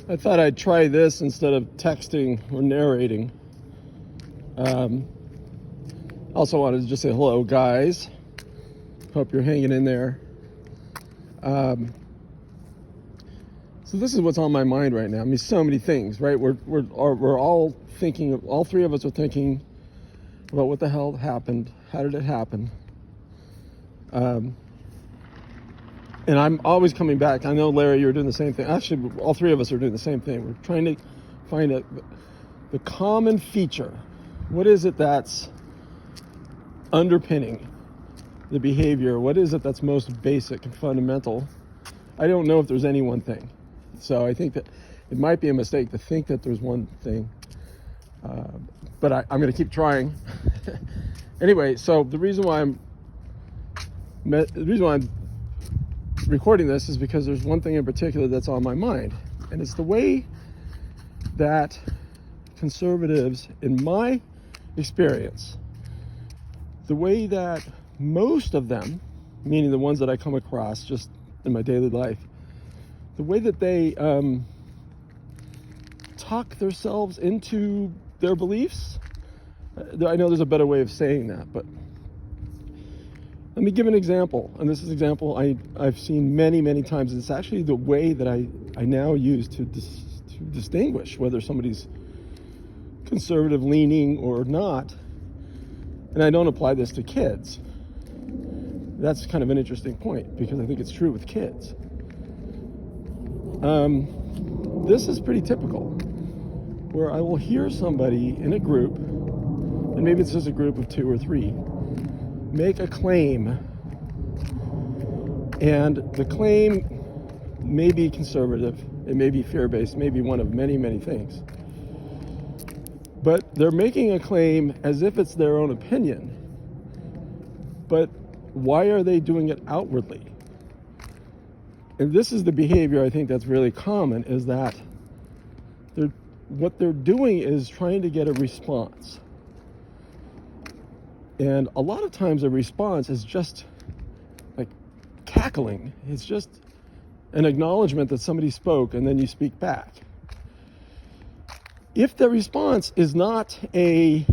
I thought I'd try this instead of texting or narrating. Also wanted to just say hello, guys. Hope you're hanging in there. So this is what's on my mind right now. I mean, so many things, right? We're all thinking. All three of us are thinking about what the hell happened. How did it happen? And I'm always coming back. I know, Larry, you're doing the same thing. Actually, all three of us are doing the same thing. We're trying to find the common feature. What is it that's underpinning the behavior? What is it that's most basic and fundamental? I don't know if there's any one thing. So I think that it might be a mistake to think that there's one thing. But I'm going to keep trying. Anyway, so the reason why I'm recording this is because there's one thing in particular that's on my mind, and it's the way that conservatives, in my experience, the way that most of them, meaning the ones that I come across just in my daily life, the way that they talk themselves into their beliefs. I know there's a better way of saying that, but let me give an example. And this is an example I've seen many, many times. It's actually the way that I now use to distinguish whether somebody's conservative leaning or not. And I don't apply this to kids. That's kind of an interesting point because I think it's true with kids. This is pretty typical, where I will hear somebody in a group, and maybe it's just a group of 2 or 3, make a claim, and the claim may be conservative, it may be fear-based, it may be one of many, many things. But they're making a claim as if it's their own opinion. But why are they doing it outwardly? And this is the behavior I think that's really common, is that what they're doing is trying to get a response. And a lot of times a response is just like cackling. It's just an acknowledgement that somebody spoke and then you speak back. If the response is not a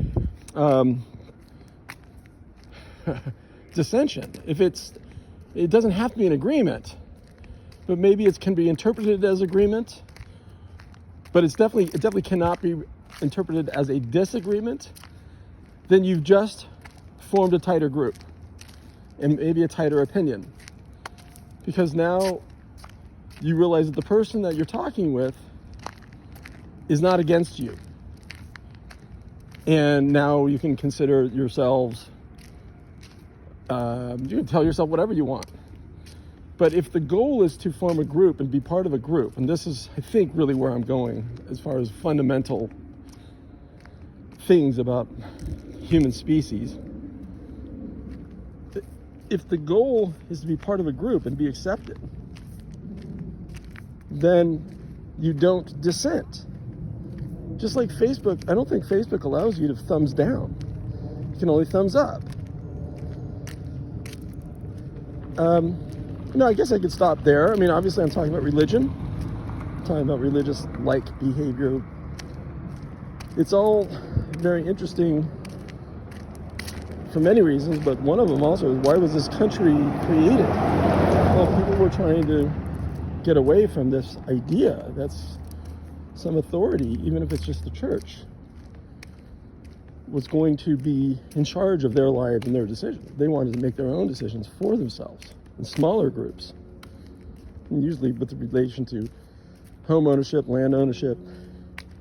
dissension, if it doesn't have to be an agreement, but maybe it can be interpreted as agreement, but it definitely cannot be interpreted as a disagreement, then you've just formed a tighter group and maybe a tighter opinion. Because now you realize that the person that you're talking with is not against you. And now you can consider yourselves, you can tell yourself whatever you want. But if the goal is to form a group and be part of a group, and this is, I think, really where I'm going as far as fundamental things about human species, if the goal is to be part of a group and be accepted, then you don't dissent. Just like Facebook, I don't think Facebook allows you to thumbs down. You can only thumbs up. I guess I could stop there. I mean, obviously I'm talking about religion. I'm talking about religious-like behavior. It's all very interesting for many reasons, but one of them also is, why was this country created? Well, people were trying to get away from this idea that's some authority, even if it's just the church, was going to be in charge of their lives and their decisions. They wanted to make their own decisions for themselves in smaller groups, and usually with relation to home ownership, land ownership,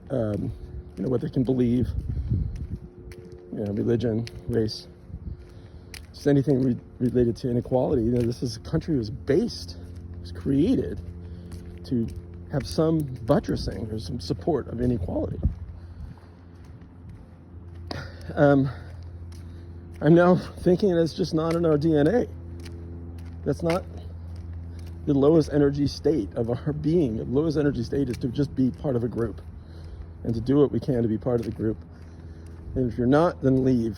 what they can believe, religion, race, just anything related to inequality. This country was created to have some buttressing or some support of inequality. I'm now thinking it's just not in our DNA. That's not the lowest energy state of our being. The lowest energy state is to just be part of a group and to do what we can to be part of the group. And if you're not, then leave.